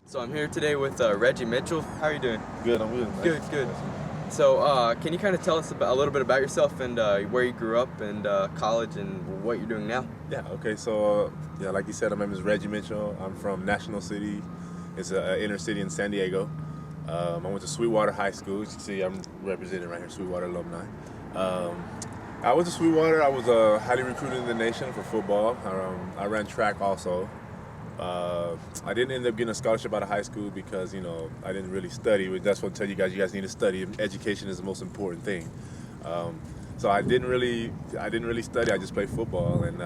So I'm here today with Reggie Mitchell. How are you doing? Good, I'm good. Good, good. So can you kind of tell us a little bit about yourself and where you grew up and college and what you're doing now? Yeah, okay, so, like you said, my name is Reggie Mitchell. I'm from National City. It's an inner city in San Diego. I went to Sweetwater High School. As you can see, I'm representing right here, Sweetwater alumni. I went to Sweetwater. I was highly recruited in the nation for football. I ran track also. I didn't end up getting a scholarship out of high school because, I didn't really study. That's what I tell you guys need to study. Education is the most important thing. So I didn't really study. I just played football, and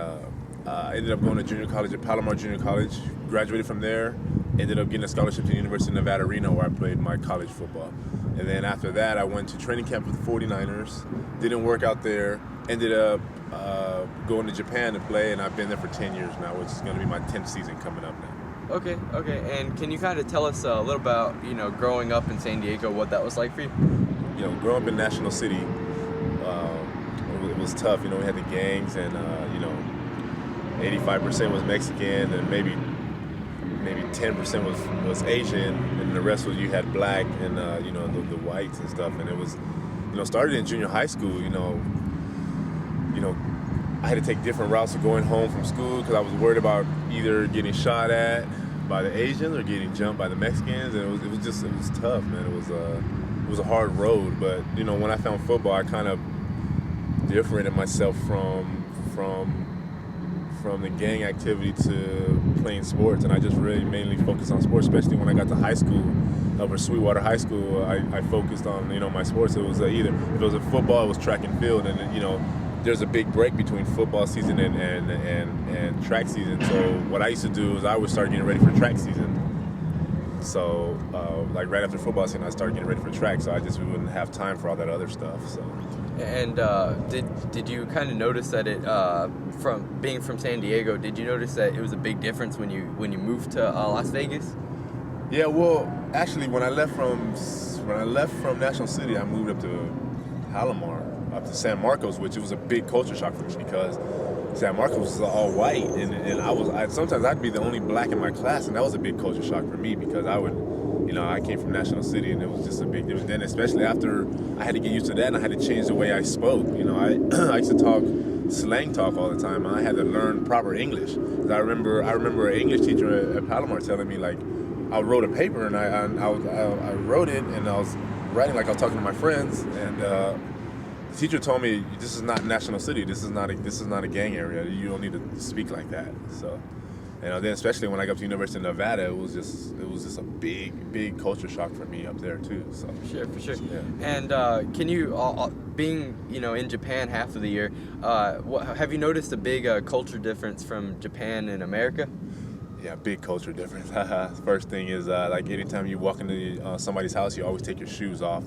I ended up going to junior college at Palomar Junior College. Graduated from there. Ended up getting a scholarship to the University of Nevada, Reno, where I played my college football. And then after that, I went to training camp with the 49ers. Didn't work out there. Ended up going to Japan to play, and I've been there for 10 years now, which is going to be my 10th season coming up now. Okay. And can you kind of tell us a little about, growing up in San Diego, what that was like for you? Growing up in National City, it was tough. We had the gangs, and 85% was Mexican, and maybe 10% was Asian, and the rest was you had black and the whites and stuff. And it was started in junior high school. I had to take different routes of going home from school because I was worried about either getting shot at by the Asians or getting jumped by the Mexicans, and it was tough, man. It was a hard road, but when I found football, I kind of differentiated myself from the gang activity to playing sports, and I just really mainly focused on sports. Especially when I got to high school, over Sweetwater High School, I focused on my sports. It was either if it was a football, it was track and field, and there's a big break between football season and track season. So what I used to do is I would start getting ready for track season. So like right after football season, I started getting ready for track, so we wouldn't have time for all that other stuff. So. And did you kind of notice that from being from San Diego, did you notice that it was a big difference when you moved to Las Vegas? Yeah, well, actually, when I left from National City, I moved up to Palomar, up to San Marcos, which it was a big culture shock for me because San Marcos was all white, and sometimes I'd be the only black in my class, and that was a big culture shock for me because I came from National City, and it was just a big difference. Then, especially after I had to get used to that, and I had to change the way I spoke. I used to talk slang talk all the time, and I had to learn proper English. I remember an English teacher at Palomar telling me, like, I wrote a paper, and I wrote it, and I was writing like I was talking to my friends, and the teacher told me, "This is not National City. This is not a gang area. You don't need to speak like that." So. Then especially when I got to the University of Nevada, it was just a big culture shock for me up there too. So For sure. Yeah. And can you, being in Japan half of the year, have you noticed a big culture difference from Japan and America? Yeah, big culture difference. First thing is like anytime you walk into somebody's house, you always take your shoes off.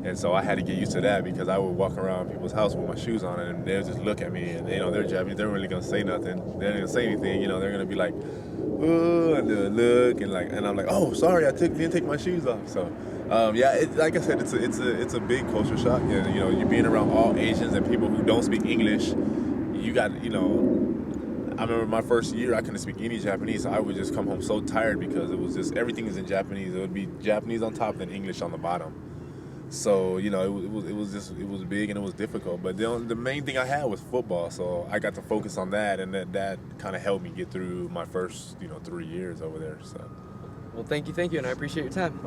And so I had to get used to that because I would walk around people's house with my shoes on, and they would just look at me, and they're Japanese. They're really gonna say nothing. They're not gonna say anything. They're gonna be like, "Oh," and they'll look, and I'm like, "Oh, sorry, didn't take my shoes off." So, like I said, it's a big culture shock. You're being around all Asians and people who don't speak English. You got, I remember my first year, I couldn't speak any Japanese. So I would just come home so tired because it was just everything is in Japanese. It would be Japanese on top and English on the bottom. So it was big and it was difficult, but the main thing I had was football, so I got to focus on that, and that kind of helped me get through my first 3 years over there. So, well, thank you, and I appreciate your time.